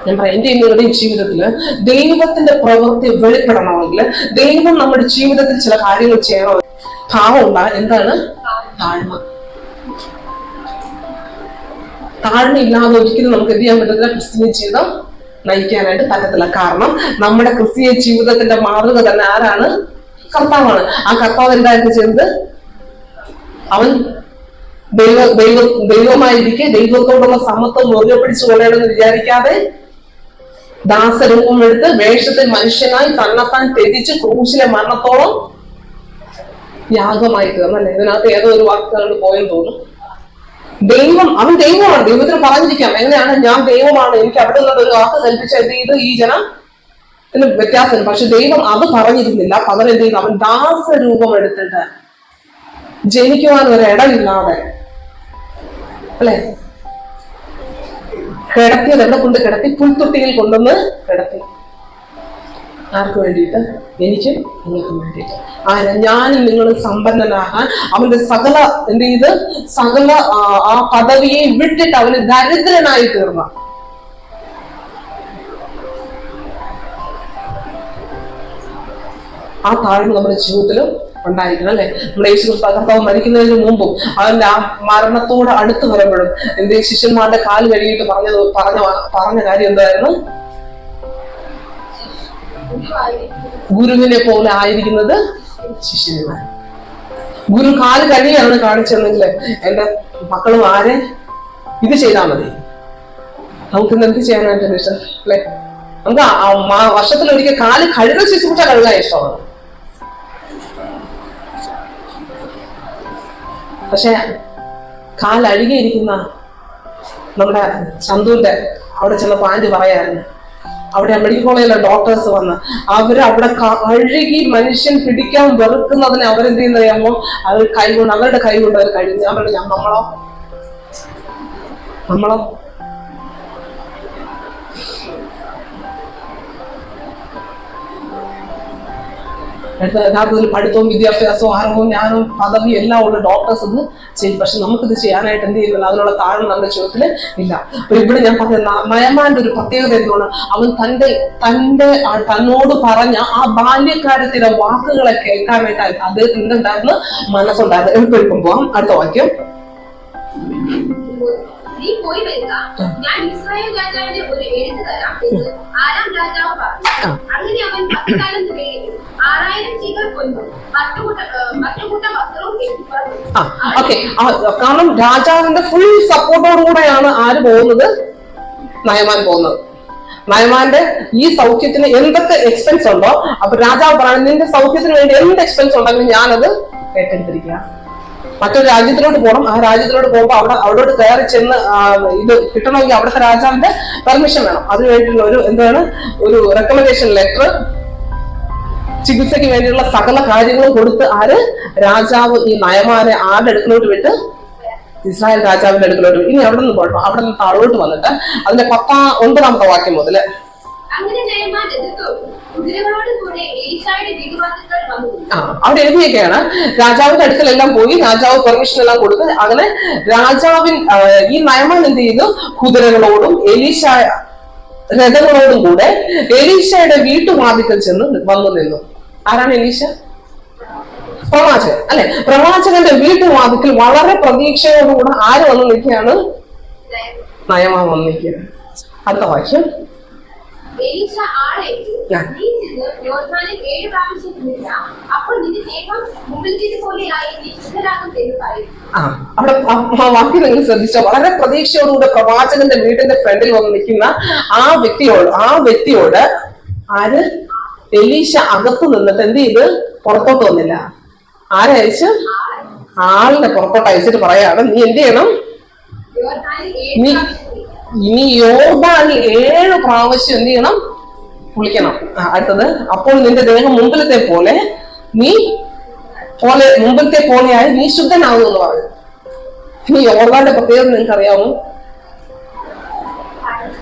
ഞാൻ പറയാം, എന്റെ നിങ്ങളുടെയും ജീവിതത്തില് ദൈവത്തിന്റെ പ്രവൃത്തി വെളിപ്പെടണമെങ്കിൽ, ദൈവം നമ്മുടെ ജീവിതത്തിൽ ചില കാര്യങ്ങൾ ചെയ്യണം. ഭാവമുള്ള എന്താണ്? താഴ്മ. താഴ്മയില്ലാതെ ഒരിക്കലും നമുക്ക് എന്ത് ചെയ്യാൻ പറ്റത്തില്ല, ക്രിസ്തീയ ജീവിതം നയിക്കാനായിട്ട് പറ്റത്തില്ല. കാരണം നമ്മുടെ ക്രിസ്തീയ ജീവിതത്തിന്റെ മാതൃക തന്നെ ആരാണ്? കർത്താവാണ്. ആ കർത്താവ് എന്തായിരുന്നു ചെയ്തത്? അവൻ ദൈവമായിരിക്കെ ദൈവത്തോടുള്ള സമത്വം മുറുകെ പിടിച്ചു കൊള്ളണമെന്ന് വിചാരിക്കാതെ ദാസരൂപം എടുത്ത് വേഷത്തിൽ മനുഷ്യനായി തന്നെത്താൻ ത്യജിച്ച് ക്രൂശിലെ മരണത്തോളം യാഗമായി തീർന്നല്ലേ? ഇതിനകത്ത് ഏതോ ഒരു വാക്കുകൾ പോയെന്ന് തോന്നുന്നു. അവൻ ദൈവമാണ്. ദൈവത്തിന് പറഞ്ഞിരിക്കാം, എങ്ങനെയാണ് ഞാൻ ദൈവമാണ്, എനിക്ക് അവിടെ നിന്നുള്ള ഒരു വാക്ക് കൽപ്പിച്ച എന്ത് ചെയ്ത് ഈ ജനം വ്യത്യാസം. പക്ഷെ ദൈവം അത് പറഞ്ഞിരുന്നില്ല. പകരം എന്ത് ചെയ്തു? അവൻ ദാസരൂപം എടുത്തിട്ട് ജനിക്കുവാൻ ഒരു ഇടമില്ലാതെ അല്ലെ കിടത്തിയത് എവിടെ കൊണ്ട് കിടത്തി? പുൽത്തൊട്ടിയിൽ കൊണ്ടുവന്ന് കിടത്തി. ആർക്ക് വേണ്ടിയിട്ട്? എനിക്കും നിങ്ങൾക്കും വേണ്ടിയിട്ട്. ഞാനും നിങ്ങൾ സമ്പന്നനാകാൻ അവന്റെ സകല എന്ത് ചെയ്ത് സകല ആ പദവിയെ വിട്ടിട്ട് അവന് ദരിദ്രനായി തീർന്ന ആ താഴ്മ നമ്മുടെ ജീവിതത്തിലും ഉണ്ടായിരിക്കണം അല്ലെ? നമ്മുടെ യേശു കർത്താവ് മരിക്കുന്നതിന് മുമ്പും അവന്റെ ആ മരണത്തോട് അടുത്ത് വരുമ്പോഴും എന്ത് ശിഷ്യന്മാരുടെ കാല് കഴുകിയിട്ട് പറഞ്ഞ കാര്യം എന്തായിരുന്നു? ഗുരുവിനെ പോലെ ആയിരിക്കുന്നത് ശിഷ്യന്മാർ. ഗുരു കാല് കഴുകിയാണ് കാണിച്ചെന്നെങ്കിൽ എന്റെ മക്കളും ആരെ ഇത് ചെയ്താൽ മതി. നമുക്ക് എന്ത് ചെയ്യാനായിട്ട് ഇഷ്ടം അല്ലെ? നമുക്ക് വർഷത്തിലൊരിക്കൽ കാല് കഴുകൽ ശുശ്രൂഷ കഴുകാൻ ഇഷ്ടമാണ്. പക്ഷെ കാലഴുകിയിരിക്കുന്ന നമ്മുടെ ചന്തുവിന്റെ അവിടെ ചെന്ന പാൻറ് പറയായിരുന്നു. അവിടെ മെഡിക്കൽ കോളേജിലെ ഡോക്ടേഴ്സ് വന്ന് അവരവിടെ അഴുകി മനുഷ്യൻ പിടിക്കാൻ വെറുക്കുന്നതിന് അവരെന്ത് ചെയ്യുന്ന അറിയാമോ, അവർ കൈകൊണ്ട് അവരുടെ കൈ കൊണ്ട് അവർ കഴിഞ്ഞു. ഞാൻ പറഞ്ഞു, നമ്മളോ യഥാർത്ഥത്തിൽ പഠിത്തവും വിദ്യാഭ്യാസവും അറിവും ജ്ഞാനവും പദവിയും എല്ലാം ഉള്ള ഡോക്ടേഴ്സ് ഇത് ചെയ്യും. പക്ഷെ നമുക്കിത് ചെയ്യാനായിട്ട് എന്ത് ചെയ്യുന്നില്ല, അതിനുള്ള താഴ്ന്ന നമ്മുടെ ജീവിതത്തില് ഇല്ല. അപ്പൊ ഇവിടെ ഞാൻ പറഞ്ഞ നയമാന്റെ ഒരു പ്രത്യേകത എന്താണ്, അവൻ തന്നോട് പറഞ്ഞ ആ ബാല്യക്കാരത്തിലെ വാക്കുകളെ കേൾക്കാനായിട്ട് അദ്ദേഹത്തിന് എന്തുണ്ടായിരുന്നു, മനസ്സുണ്ടായിരുന്നു. എളുപ്പം പോവാം. അടുത്ത വാക്യം. നീ പോയി വരിക, ഞാൻ ഇസ്രായേൽ രാജാവിന്റെ ഒരു എഴുത്ത് തരാം എന്ന് ആരാം രാജാവ് പറഞ്ഞു. അങ്ങനെ അവൻ 10 താലന്ത് വെള്ളിയും 6000 ചീക്കൽ പൊന്നും 10 കൂട്ടം വസ്ത്രവും കാരണം രാജാവിന്റെ ഫുൾ സപ്പോർട്ടോടുകൂടെയാണ് ആര് പോകുന്നത്, നയമാൻ പോകുന്നത്. നയമാന്റെ ഈ സൗഖ്യത്തിന് എന്തൊക്കെ എക്സ്പെൻസ് ഉണ്ടോ, അപ്പൊ രാജാവ് പറയുന്നത് നിന്റെ സൗഖ്യത്തിന് വേണ്ടി എന്ത് എക്സ്പെൻസ് ഉണ്ടെങ്കിലും ഞാനത് ഏറ്റെടുത്തിരിക്കുക. മറ്റൊരു രാജ്യത്തിലോട്ട് പോകണം, ആ രാജ്യത്തിലോട്ട് പോകുമ്പോൾ അവിടോട്ട് കയറി ചെന്ന് ഇത് കിട്ടണമെങ്കിൽ അവിടുത്തെ രാജാവിന്റെ പെർമിഷൻ വേണം. അതിന് വേണ്ടിയിട്ടുള്ള ഒരു റെക്കമെൻഡേഷൻ ലെറ്റർ, ചികിത്സയ്ക്ക് വേണ്ടിയുള്ള സകല കാര്യങ്ങളും കൊടുത്ത് രാജാവ് ഈ നയമാനെ ആരുടെ അടുക്കിലോട്ട് വിട്ട്, ഇസ്രായേൽ രാജാവിന്റെ അടുക്കിലോട്ട്. ഇനി അവിടെ നിന്ന് പോകണം, അവിടെ നിന്ന് താഴോട്ട് വന്നിട്ട് അതിന്റെ 19-ാമത്തെ വാക്യം മുതല്. അവിടെ എഴുതിയൊക്കെയാണ്, രാജാവിന്റെ അടുക്കലെല്ലാം പോയി, രാജാവ് പെർമിഷൻ എല്ലാം കൊടുത്ത് അങ്ങനെ ഈ നയമാൻ എന്ത് ചെയ്തു, കുതിരകളോടും എലീശ രഥങ്ങളോടും കൂടെ എലീശയുടെ വീട്ടുവാതിക്കൽ ചെന്ന് വന്നു നിന്നു. ആരാണ് എലീശ? പ്രവാചകൻ അല്ലെ. പ്രവാചകന്റെ വീട്ടുവാതിക്കൽ വളരെ പ്രതീക്ഷയോടുകൂടെ ആര് വന്നു നിൽക്കുകയാണ്, നയമാൻ വന്നു നിൽക്കുകയാണ്. അടുത്ത വാക്യം. അവിടെ വാക്യം നിങ്ങൾ ശ്രദ്ധിച്ച, വളരെ പ്രതീക്ഷയോടുകൂടെ പ്രവാചകന്റെ വീടിന്റെ ഫ്രണ്ടിൽ വന്ന് നിൽക്കുന്ന ആ വ്യക്തിയോട് ആര്, എലീശ അകത്ത് നിന്നിട്ട് എന്ത് ചെയ്ത് പുറത്തോട്ട് വന്നില്ല. ആരയച്ച്, ആളിനെ പുറത്തോട്ട് അയച്ചിട്ട് പറയാണ്, നീ എന്ത് ചെയ്യണം, ഇനി യോർദാനിൽ 7 പ്രാവശ്യം എന്ത് ചെയ്യണം, കുളിക്കണം. അടുത്തത്, അപ്പോൾ നിന്റെ ദേഹം മുമ്പിലത്തെ പോലെയായി നീ ശുദ്ധനാകും എന്ന് പറഞ്ഞു. ഈ യോർദാന്റെ പ്രത്യേകത നിങ്ങൾക്ക് അറിയാമോ?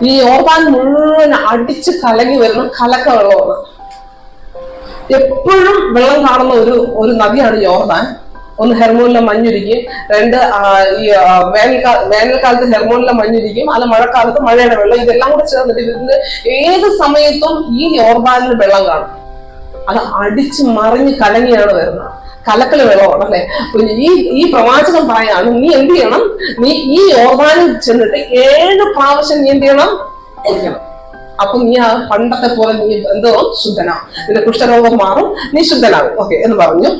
ഈ യോർദാൻ മുഴുവൻ അടിച്ച് കലങ്ങി വരുന്ന കലക്ക വെള്ളമാണ്. എപ്പോഴും വെള്ളം കാണുന്ന ഒരു നദിയാണ് യോർദാൻ. ഒന്ന് ഹെർമോനിലെ മഞ്ഞുരിക്കും, 2 ഈ വേനൽക്കാലത്ത് ഹെർമോനിലെ മഞ്ഞുരിക്കും, അല്ല മഴക്കാലത്ത് മഴയുടെ വെള്ളം. ഇതെല്ലാം കൂടെ ചേർന്നിട്ട് ഇതിന്റെ ഏത് സമയത്തും ഈ യോർദാനിൽ വെള്ളം കാണും. അത് അടിച്ച് മറിഞ്ഞ് കലങ്ങിയാണ് വരുന്നത്, കലക്കല് വെള്ളമാണ് അല്ലെ. ഈ പ്രവാചകൻ പറയാണ്, നീ എന്ത് ചെയ്യണം, നീ ഈ യോർദാനിൽ ചെന്നിട്ട് 7 പ്രാവശ്യം നീ എന്ത് ചെയ്യണം, കുളിക്കണം. അപ്പൊ നീ ആ പണ്ടത്തെ പോലെ നീ എന്തോ ശുദ്ധനാവും, നിന്റെ കുഷ്ഠരോഗം മാറും, നീ ശുദ്ധനാകും. ഓക്കെ എന്ന് പറഞ്ഞു.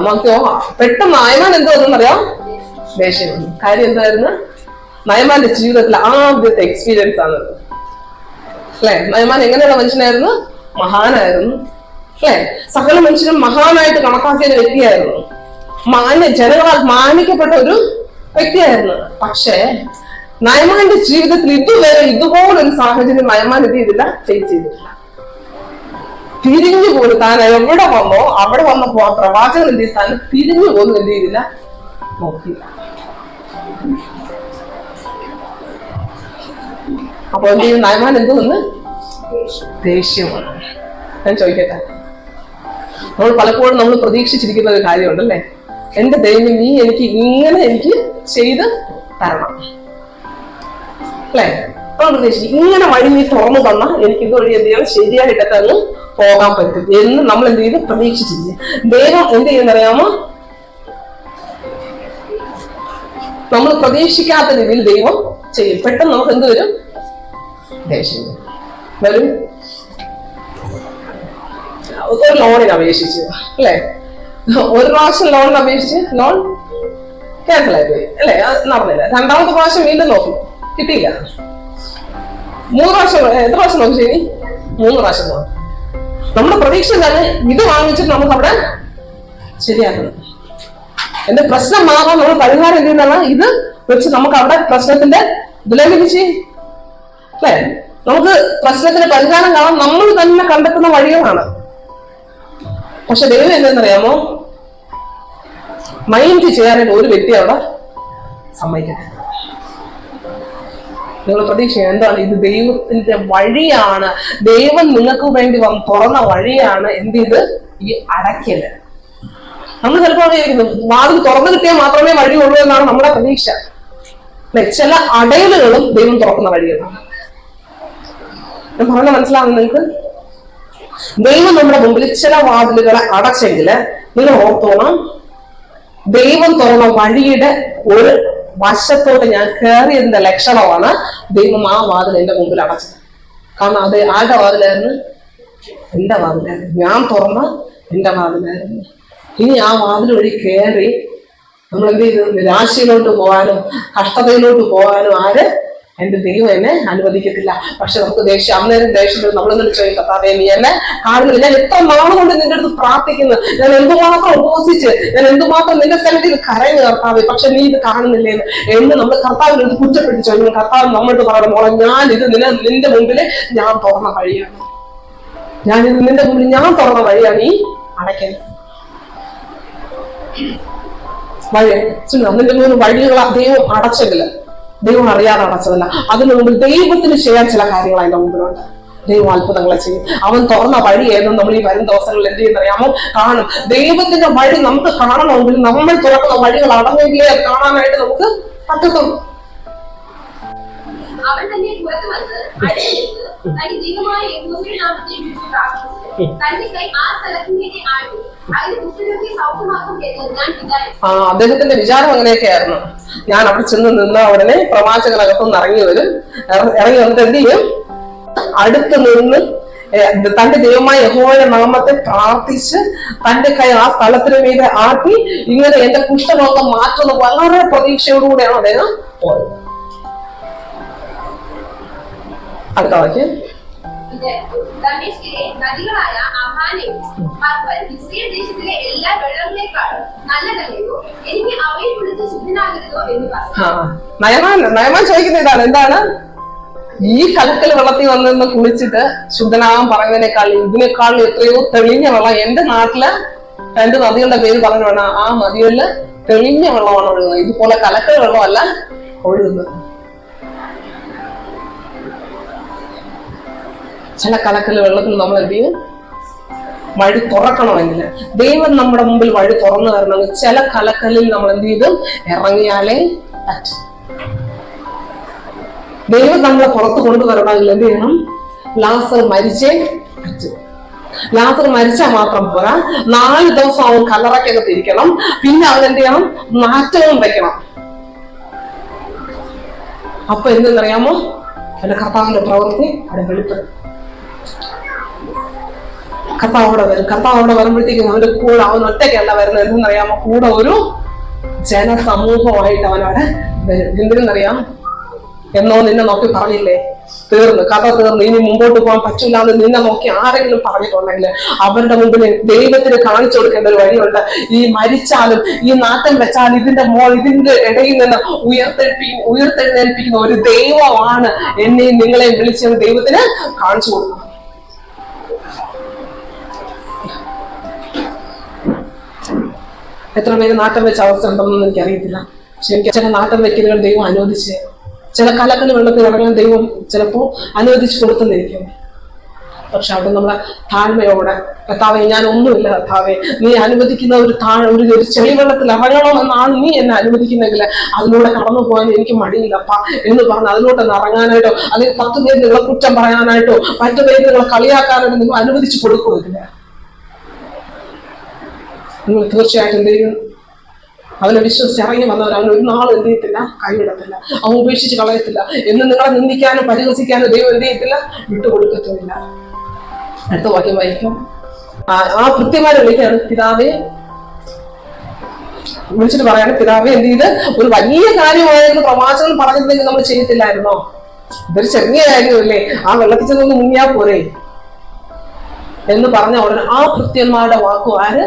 നോക്കിയോ, പെട്ടെന്ന് നയമാൻ എന്തോന്നറിയാം, ദേഷ്യം. കാര്യം എന്തായിരുന്നു, നയമാന്റെ ജീവിതത്തിലെ ആദ്യത്തെ എക്സ്പീരിയൻസ് ആണ് അല്ലെ. നയമാൻ എങ്ങനെയുള്ള മനുഷ്യനായിരുന്നു, മഹാനായിരുന്നു അല്ലെ. സകല മനുഷ്യനും മഹാനായിട്ട് കണക്കാക്കിയ ഒരു വ്യക്തിയായിരുന്നു, ജനങ്ങളാൽ മാനിക്കപ്പെട്ട ഒരു വ്യക്തിയായിരുന്നു. പക്ഷേ നയമാന്റെ ജീവിതത്തിൽ ഇതുവരെ ഇതുപോലൊരു സാഹചര്യം നയമാൻ എന്ത് ചെയ്തില്ല, ഫേസ് ചെയ്തിട്ടില്ല. തിരിഞ്ഞു പോലും താൻ എവിടെ വന്നോ അവിടെ വന്നപ്പോ ആ പ്രവാചകൻ എന്ത് ചെയ്ത്, താൻ തിരിഞ്ഞു പോലും എന്ത് ചെയ്തില്ല, നോക്കിയില്ല. അപ്പൊ എന്ത് ചെയ്യും, നയമാൻ എന്തോന്ന്, ദേഷ്യമാണ്. ഞാൻ ചോദിക്കട്ടെ, നമ്മൾ പലപ്പോഴും നമ്മൾ പ്രതീക്ഷിച്ചിരിക്കുന്ന ഒരു കാര്യമുണ്ടല്ലേ, എന്റെ ദൈവം നീ എനിക്ക് ചെയ്ത് തരണം അല്ലെ. നമ്മൾ പ്രതീക്ഷിക്കും, ഇങ്ങനെ വഴി നീ തുറന്നു തന്നാൽ എനിക്ക് ഇതുവഴി എന്ത് ചെയ്യണം, ശരിയായിട്ട് തന്നെ പോകാൻ പറ്റും എന്ന് നമ്മൾ എന്ത് ചെയ്ത് പ്രതീക്ഷിച്ചിരിക്കും. ദൈവം എന്ത് ചെയ്യുന്നറിയാമോ, നമ്മൾ പ്രതീക്ഷിക്കാത്ത രീതിയിൽ ദൈവം ചെയ്യും. പെട്ടെന്ന് നമുക്ക് എന്ത് വരും, ദേഷ്യം വരും. ഒരു ലോണിന് അപേക്ഷിച്ച് അല്ലെ, ഒരു പ്രാവശ്യം ലോണിന് അപേക്ഷിച്ച് ലോൺ ക്യാൻസൽ ആയിപ്പോയി അല്ലെ, നടന്നില്ല. 2ാമത്തെ പ്രാവശ്യം വീണ്ടും നോക്കി, കിട്ടിയില്ല. 3 പ്രാവശ്യം, എത്ര പ്രാവശ്യം നോക്കി, ശരി 3 പ്രാവശ്യം നോക്കി. നമ്മുടെ പ്രതീക്ഷ തന്നെ ഇത് വാങ്ങിച്ചിട്ട് നമുക്ക് അവിടെ ശരിയാക്കണം. എന്റെ പ്രശ്നം മാറാൻ നമ്മൾ പരിഹാരം എന്താണ്? ഇത് വെച്ച് നമുക്ക് അവിടെ പ്രശ്നത്തിന്റെ ഇതിലേക്ക് അല്ലേ, നമുക്ക് പ്രശ്നത്തിന് പരിഹാരം കാണാൻ നമ്മൾ തന്നെ കണ്ടെത്തുന്ന വഴികളാണ്. പക്ഷെ ദൈവം എന്തെന്നറിയാമോ, മൈൻഡ് ചെയ്യാനായിട്ട് ഒരു വ്യക്തി അവിടെ സമ്മതിക്കട്ടെ. നിങ്ങൾ പ്രതീക്ഷ എന്താണ്? ഇത് ദൈവത്തിന്റെ വഴിയാണ്, ദൈവം നിങ്ങൾക്ക് വേണ്ടി തുറന്ന വഴിയാണ്. എന്ത് ചെയ്ത് ഈ അടയ്ക്കല്. നമ്മൾ ചിലപ്പോൾ വാതിൽ തുറന്നു കിട്ടിയാൽ മാത്രമേ വഴിയുള്ളൂ എന്നാണ് നമ്മുടെ പ്രതീക്ഷ. ചില അടയലുകളും ദൈവം തുറക്കുന്ന വഴികളാണ്. ഞാൻ പറഞ്ഞ മനസ്സിലാവുന്നു നിങ്ങൾക്ക്? ദൈവം നമ്മുടെ മുമ്പിൽ ചില വാതിലുകളെ അടച്ചെങ്കില് നിങ്ങൾ ഓർത്തോണം, ദൈവം തുറന്ന വഴിയുടെ ഒരു വശത്തോട്ട് ഞാൻ കയറിയതിന്റെ ലക്ഷണമാണ് ദൈവം ആ വാതിൽ എന്റെ മുമ്പിൽ അടച്ചത്. കാരണം അത് ആരുടെ വാതിലായിരുന്നു? എന്റെ വാതിലായിരുന്നു. ഞാൻ തുറന്ന എന്റെ വാതിലായിരുന്നു. ഇനി ആ വാതിൽ വഴി കയറി നമ്മൾ എന്ത് ചെയ്തു? നിരാശയിലോട്ട് പോകാനും കഷ്ടതയിലോട്ട് പോകാനും ആര്? എന്റെ ദൈവം എന്നെ അനുവദിക്കത്തില്ല. പക്ഷെ നമുക്ക് ദേഷ്യം, അന്നേരം ദേഷ്യത്തിൽ നമ്മളെന്നിട്ട് ചോദിക്കും, കർത്താവേ നീ എന്നെ കാണുന്നില്ല, ഞാൻ എത്ര നാളുകൊണ്ട് നിന്റെ അടുത്ത് പ്രാർത്ഥിക്കുന്നു, ഞാൻ എന്തുമാത്രം ഉപവസിച്ച്, ഞാൻ എന്തുമാത്രം നിന്റെ സ്ഥലത്തിൽ കരഞ്ഞു കർത്താവേ, പക്ഷെ നീ ഇത് കാണുന്നില്ലേ എന്ന് നമ്മൾ കർത്താവിന്റെ അടുത്ത് കുറ്റപ്പെട്ട് ചോദിക്കും. കർത്താവ് നമ്മൾക്ക് പറയണം, മോളെ ഞാൻ ഇത് നിന്റെ മുമ്പിൽ ഞാൻ തുറന്ന വഴിയാണ്, ഞാനിത് നിന്റെ മുമ്പിൽ ഞാൻ തുറന്ന വഴിയാണ് ഈ അടയ്ക്കുന്നത് വഴി. നിന്റെ മൂന്ന് വഴികളാ ദൈവം അടച്ചെങ്കില്, ദൈവം അറിയാതെ അടച്ചതല്ല. അതിനു മുമ്പിൽ ദൈവത്തിന് ചെയ്യാൻ ചില കാര്യങ്ങൾ അതിന്റെ മുമ്പിലുണ്ട്. ദൈവം അത്ഭുതങ്ങളെ ചെയ്യും. അവൻ തുറന്ന വഴി ഏതെന്ന് നമ്മൾ ഈ വരും ദിവസങ്ങളിൽ എന്ത് ചെയ്യുന്നറിയാമോ? കാണും. ദൈവത്തിന്റെ വഴി നമുക്ക് കാണണമെങ്കിൽ നമ്മൾ തുറക്കുന്ന വഴികൾ അടങ്ങെങ്കിലേ അത് കാണാനായിട്ട് നമുക്ക് പറ്റത്തുള്ളൂ. അവൻ തന്നെ പുറത്തു വന്ന് അടുത്ത് തന്റെ ദൈവമായ യഹോവയുടെ നാമത്തിൽ വിളിച്ചു പ്രാർത്ഥിച്ചു. തന്റെ കൈ ആ സ്ഥലത്തിലേക്ക് ആട്ടി അതിന് കുഷ്ഠരോഗി സൗഖ്യമാക്കും എന്ന് ഞാൻ വിചാരിച്ചു. അദ്ദേഹത്തിന്റെ വിചാരം അങ്ങനെയൊക്കെയായിരുന്നു. ഞാൻ അവിടെ ചെന്ന് നിന്ന ഉടനെ പ്രവാചകനകത്തുനിന്ന് ഇറങ്ങി വരും. ഇറങ്ങി വന്നിട്ട് എന്ത് ചെയ്യും? അടുത്ത് നിന്ന് തന്റെ ദൈവമായ യഹോവയുടെ നാമത്തെ പ്രാർത്ഥിച്ച് തന്റെ കൈ ആ സ്ഥലത്തിന് മീതെ ആട്ടി ഇങ്ങനെ എന്റെ കുഷ്ഠരോഗം മാറ്റുന്ന വളരെ പ്രതീക്ഷയോടുകൂടെയാണ് അദ്ദേഹം പോയത്. അടുത്ത വാക്യം. ദമേശ്കിലെ നദികളായ അഹാനയും ഇസ്രായേൽ ദേശത്തിലെ എല്ലാ വെള്ളങ്ങളെക്കാളും നല്ലതല്ലയോ? എനിക്ക് അവയെ കുറിച്ച് ശുദ്ധനാകരുതോ എന്ന് പറഞ്ഞു. നയമാൻ ചോദിക്കുന്ന ഇതാണ്, എന്താണ്? ഈ കലക്കൽ വെള്ളത്തിൽ വന്നിരുന്ന് കുളിച്ചിട്ട് ശുദ്ധനാകാൻ പറയുന്നതിനേക്കാൾ ഇതിനേക്കാൾ എത്രയോ തെളിഞ്ഞ വെള്ളം എന്റെ നാട്ടില് 2 നദികളുടെ പേര് പറഞ്ഞു വേണം. ആ നദികളില് തെളിഞ്ഞ വെള്ളമാണ് ഒഴുകുന്നത്, ഇതുപോലെ കലക്കൽ വെള്ളമല്ല ഒഴുകുന്നത്. ചില കലക്കൽ വെള്ളത്തിൽ നമ്മൾ എന്ത് ചെയ്യും? വഴി തുറക്കണമെങ്കിൽ, ദൈവം നമ്മുടെ മുമ്പിൽ വഴി തുറന്നു തരണമെങ്കിൽ ചില കലക്കലിൽ നമ്മൾ എന്ത് ചെയ്തു? ഇറങ്ങിയാലേ പറ്റും. ദൈവം നമ്മളെ പുറത്ത് കൊണ്ടുവരണമെങ്കിൽ എന്ത് ചെയ്യണം? ലാസർ മരിച്ചേ പറ്റും. ലാസർ മരിച്ചാൽ മാത്രം പോരാ, 4 ദിവസം അവൻ കല്ലറയ്ക്കകത്ത് ഇരിക്കണം. പിന്നെ അവൻ എന്ത് ചെയ്യണം? നാറ്റവും വെക്കണം. അപ്പൊ എന്തെന്നറിയാമോ? അവന്റെ കർത്താവിന്റെ പ്രവൃത്തി അവിടെ വെളിപ്പെടും. കർത്താവ് അവിടെ വരും. കർത്താവ് അവിടെ വരുമ്പോഴത്തേക്കും അവന്റെ കൂടെ, അവൻ ഒറ്റയ്ക്കല്ല വരുന്നത്, എന്തെന്നറിയാമോ? കൂടെ ഒരു ജനസമൂഹമായിട്ട് അവനവിടെ വരും. എന്തിനെന്നറിയാം? എന്നോ നിന്നെ നോക്കി പറഞ്ഞില്ലേ? തീർന്നു, കഥ തീർന്നു, ഇനി മുമ്പോട്ട് പോകാൻ പറ്റില്ല എന്ന് നിന്നെ നോക്കി ആരെങ്കിലും പറഞ്ഞിട്ടുണ്ടെങ്കിൽ അവരുടെ മുമ്പിൽ ദൈവത്തിന് കാണിച്ചു കൊടുക്കേണ്ട ഒരു വഴിയുണ്ട്. ഈ മരിച്ചാലും ഈ നാട്ടം വെച്ചാലും ഇതിന്റെ ഇടയിൽ നിന്ന് ഉയർത്തെഴുന്നേൽപ്പിക്കുന്ന ഒരു ദൈവമാണ് എന്നെയും നിങ്ങളെയും വിളിച്ച് ദൈവത്തിന് കാണിച്ചു കൊടുക്കണം. എത്ര പേര് നാട്ടം വെച്ച അവസ്ഥ ഉണ്ടെന്നൊന്നും എനിക്കറിയത്തില്ല. പക്ഷെ എനിക്ക് ചില നാട്ടം വെക്കലുകൾ ദൈവം അനുവദിച്ച്, ചില കലക്കൽ വെള്ളത്തിൽ ഇറങ്ങാൻ ദൈവം ചിലപ്പോൾ അനുവദിച്ചു കൊടുക്കുന്നിരിക്കും. പക്ഷെ അവിടെ നമ്മളെ താഴ്മയോടെ, കർത്താവേ ഞാൻ ഒന്നുമില്ല കർത്താവേ, നീ അനുവദിക്കുന്ന ഒരു ചെളി വെള്ളത്തിൽ ഇറങ്ങണമെന്നാണ് നീ എന്നെ അനുവദിക്കുന്നെങ്കിൽ അതിലൂടെ കടന്നു പോകാൻ എനിക്ക് മടിയില്ലപ്പ എന്ന് പറഞ്ഞ് അതിലോട്ട് ഇറങ്ങാനായിട്ടോ, അല്ലെങ്കിൽ 10 പേര് നിങ്ങളെ കുറ്റം പറയാനായിട്ടോ, 10 പേര് നിങ്ങളെ കളിയാക്കാനായിട്ടോ നിങ്ങൾ അനുവദിച്ചു കൊടുക്കുന്നില്ല. നിങ്ങൾ തീർച്ചയായിട്ടും എന്ത് ചെയ്യും? അവനെ വിശ്വസിച്ച് ഇറങ്ങി വന്നവർ അവൻ ഒരു നാളും എന്ത് ചെയ്യത്തില്ല? കൈവിടത്തില്ല. അവൻ ഉപേക്ഷിച്ച് കളയത്തില്ല. എന്ന് നിങ്ങളെ നിന്ദിക്കാനും പരിഹസിക്കാനും ദൈവം എന്ത് ചെയ്യത്തില്ല? വിട്ടുകൊടുക്കത്തില്ല. അടുത്ത വാക്യം വായിക്കും. ആ കൃത്യമായി വിളിക്കാണ്, പിതാവേ വിളിച്ചിട്ട് പറയാണ്, പിതാവേ എന്ത് ചെയ്ത് ഒരു വലിയ കാര്യമായിരുന്നു പ്രവാചകൻ പറഞ്ഞിരുന്നെങ്കിൽ നമ്മൾ ചെയ്യത്തില്ലായിരുന്നോ? ഇതൊരു ചെറിയ കാര്യമല്ലേ, ആ വെള്ളത്തിൽ ചെന്നൊന്ന് മുങ്ങിയാ പോരെ എന്ന് പറഞ്ഞ ഉടനെ ആ കൃത്യന്മാരുടെ വാക്കും ആര്?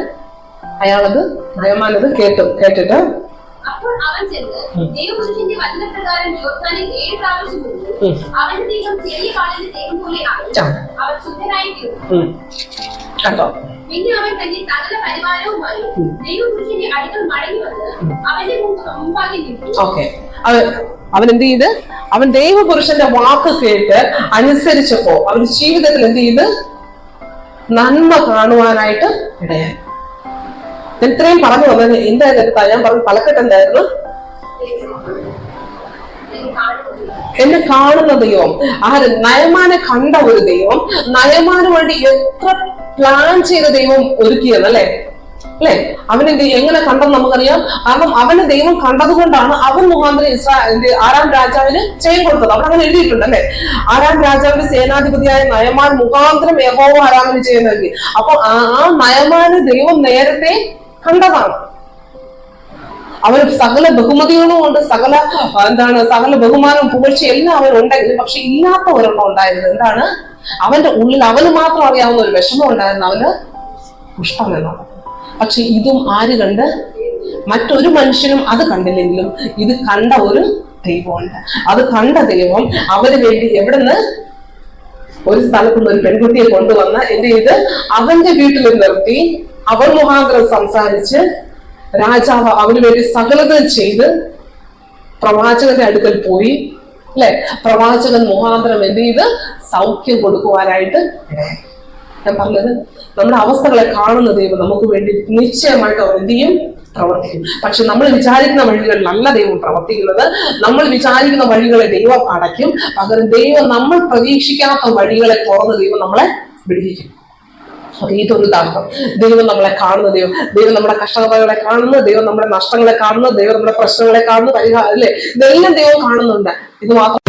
അയാളത് നയമാനത് കേട്ടിട്ട് അപ്പോൾ അവൻ ചെന്ന് ദൈവപുരുഷന്റെ വചനപ്രകാരം യോർദാനിൽ 7 പ്രാവശ്യം മുങ്ങി. അവന്റെ ദേഹം ചെറിയ വാളിന്റെ ദേഹം പോലെ ആയി. അവൻ ശുദ്ധനായി തീർന്നു. കേട്ടോ. പിന്നെ അവൻ തന്റെ സകല പരിവാരവുമായി ദൈവപുരുഷന്റെ അടുക്കൽ മടങ്ങി വന്ന് അവന്റെ മുമ്പാകെ നിന്നു. ഓക്കെ, അവൻ എന്ത് ചെയ്ത്? അവൻ ദൈവപുരുഷന്റെ വാക്ക് കേട്ട് അനുസരിച്ചപ്പോ അവൻ ജീവിതത്തിൽ എന്ത് ചെയ്ത്? നന്മ കാണുവാനായിട്ട് ഇടയായി. ഇത്രയും പറഞ്ഞു വന്നത് എന്തായിരുന്നു? ഞാൻ പറഞ്ഞു തലക്കെട്ട് എന്തായിരുന്നു? എന്നെ കാണുന്ന ദൈവം. ആര്? നയമാനെ കണ്ട ഒരു ദൈവം, നയമാന് വേണ്ടി എത്ര പ്ലാൻ ചെയ്ത ദൈവം ഒരുക്കിയെന്നല്ലേ? അല്ലെ? അവനെന്ത് എങ്ങനെ കണ്ടെന്ന് നമുക്കറിയാം. കാരണം അവന് ദൈവം കണ്ടതുകൊണ്ടാണ് അവൻ മുഖാന്തരം ആറാം രാജാവിന് ചെയ്യാൻ കൊടുത്തത്. അവിടെ അങ്ങനെ എഴുതിയിട്ടുണ്ട് അല്ലെ? ആറാം രാജാവിന് സേനാധിപതിയായ നയമാൻ മുഖാന്തരം യഹോവ ആരാമിന് ചെയ്യാൻ നൽകി. അപ്പൊ ആ നയമാന് ദൈവം നേരത്തെ കണ്ടതാണ്. അവന് സകല ബഹുമതികളും ഉണ്ട്, സകല ബഹുമാനവും പുകഴ്ച എല്ലാം അവനുണ്ടെങ്കിലും പക്ഷെ ഇല്ലാത്ത ഒരെണ്ണം ഉണ്ടായിരുന്നു. എന്താണ്? അവന്റെ ഉള്ളിൽ അവന് മാത്രം അറിയാവുന്ന ഒരു വിഷമം ഉണ്ടായിരുന്നു, അവന് കുഷ്ഠം എന്നാണ്. പക്ഷെ ഇതും ആര് കണ്ട്? മറ്റൊരു മനുഷ്യനും അത് കണ്ടില്ലെങ്കിലും ഇത് കണ്ട ഒരു ദൈവമുണ്ട്. അത് കണ്ട ദൈവം അവന് വേണ്ടി എവിടുന്ന് ഒരു സ്ഥലത്തുനിന്ന് ഒരു പെൺകുട്ടിയെ കൊണ്ടുവന്ന് എന്ത് ചെയ്ത് അവന്റെ വീട്ടിൽ നിർത്തി അവൾ മുഖാന്തരം സംസാരിച്ച് രാജാവ് അവന് വേണ്ടി സകലതും ചെയ്ത് പ്രവാചകന്റെ അടുക്കൽ പോയി അല്ലെ? പ്രവാചകൻ മുഖാന്തരം എന്ത് ചെയ്ത് സൗഖ്യം കൊടുക്കുവാനായിട്ട് ഇടയായി. ഞാൻ പറഞ്ഞത് നമ്മുടെ അവസ്ഥകളെ കാണുന്ന ദൈവം നമുക്ക് വേണ്ടി നിശ്ചയമായിട്ട് അവർ എന്ത് ചെയ്യും? പ്രവർത്തിക്കും. പക്ഷെ നമ്മൾ വിചാരിക്കുന്ന വഴികളിലല്ല ദൈവം പ്രവർത്തിക്കുന്നത്. നമ്മൾ വിചാരിക്കുന്ന വഴികളെ ദൈവം അടയ്ക്കും. പകരം ദൈവം നമ്മൾ പ്രതീക്ഷിക്കാത്ത വഴികളെ തുറന്ന് ദൈവം നമ്മളെ വിടുവിക്കും. ഇതൊരു ഉദാഹരണം. ദൈവം നമ്മളെ കാണുന്ന ദൈവം നമ്മുടെ കഷ്ടതകളെ കാണുന്നു, ദൈവം നമ്മുടെ നഷ്ടങ്ങളെ കാണുന്നു, ദൈവം നമ്മുടെ പ്രശ്നങ്ങളെ കാണുന്നു, പരിഹാരം അല്ലെ? ഇതെല്ലാം ദൈവം കാണുന്നുണ്ട്. ഇത് മാത്രം